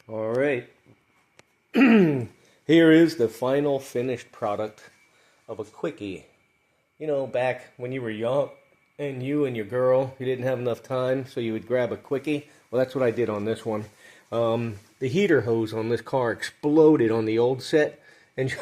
All right. Here is the final finished product of a quickie. You know, back when you were young and you and your girl, you didn't have enough time, so you would grab a quickie. Well, that's what I did on this one. The heater hose on this car exploded on the old set and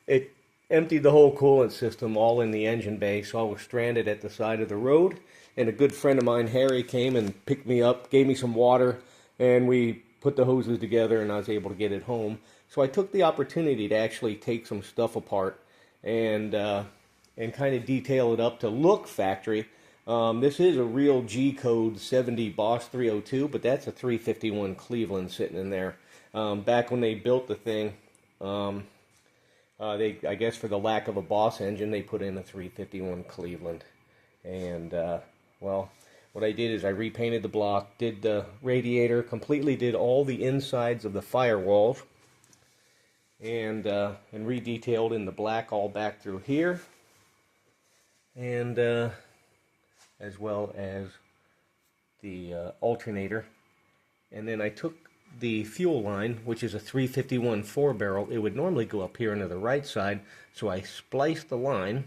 it emptied the whole coolant system all in the engine bay, so I was stranded at the side of the road. And a good friend of mine, Harry, came and picked me up, gave me some water, and we put the hoses together and I was able to get it home. So I took the opportunity to actually take some stuff apart and kind of detail it up to look factory. This is a real G-code 70 Boss 302, but that's a 351 Cleveland sitting in there. Back when they built the thing, I guess for the lack of a Boss engine, they put in a 351 Cleveland. And, well, what I did is I repainted the block, did the radiator, completely did all the insides of the firewalls, and redetailed in the black all back through here, and as well as the alternator. And then I took the fuel line, which is a 351 4-barrel. It would normally go up here into the right side, so I spliced the line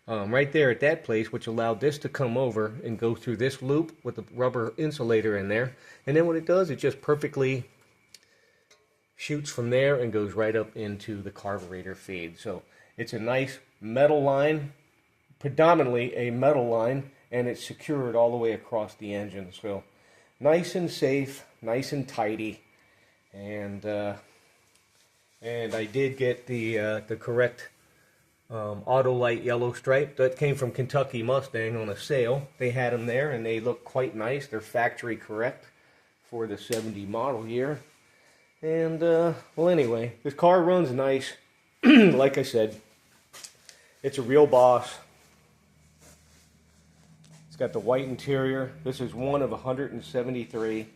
right there at that place, which allowed this to come over and go through this loop with the rubber insulator in there. And then what it does, it just perfectly shoots from there and goes right up into the carburetor feed. So it's a nice metal line, predominantly a metal line, and it's secured all the way across the engine. So nice and safe, nice and tidy. And I did get the correct Autolite yellow stripe that came from Kentucky Mustang on a sale. They had them there and they look quite nice. They're factory correct for the 70 model year. And well, anyway, this car runs nice. Like I said, it's a real Boss. It's got the white interior. This is one of 173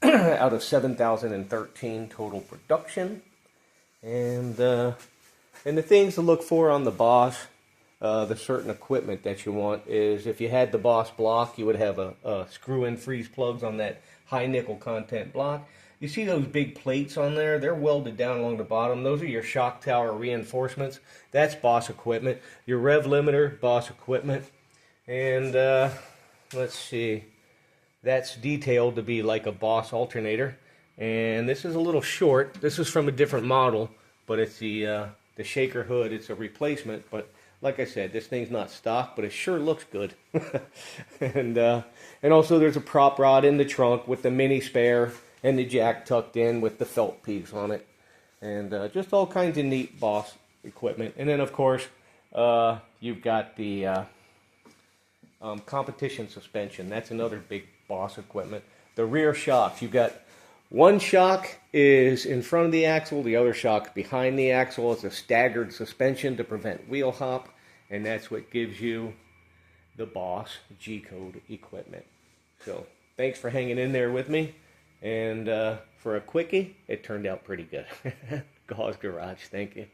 out of 7,013 total production. And the things to look for on the Boss, the certain equipment that you want is, if you had the Boss block, you would have a screw-in freeze plugs on that high nickel content block. You see those big plates on there? They're welded down along the bottom. Those are your shock tower reinforcements. That's Boss equipment. Your rev limiter, Boss equipment. And let's see, that's detailed to be like a Boss alternator. And this is a little short. This is from a different model, but it's the shaker hood. It's a replacement, but like I said, this thing's not stock, but it sure looks good. And also there's a prop rod in the trunk with the mini spare and the jack tucked in with the felt piece on it. And just all kinds of neat Boss equipment. And then of course, you've got the competition suspension. That's another big Boss equipment. The rear shocks, you've got one shock is in front of the axle, the other shock behind the axle. It's a staggered suspension to prevent wheel hop, and that's what gives you the Boss G-code equipment. So thanks for hanging in there with me, and for a quickie, it turned out pretty good. Gauze Garage, thank you.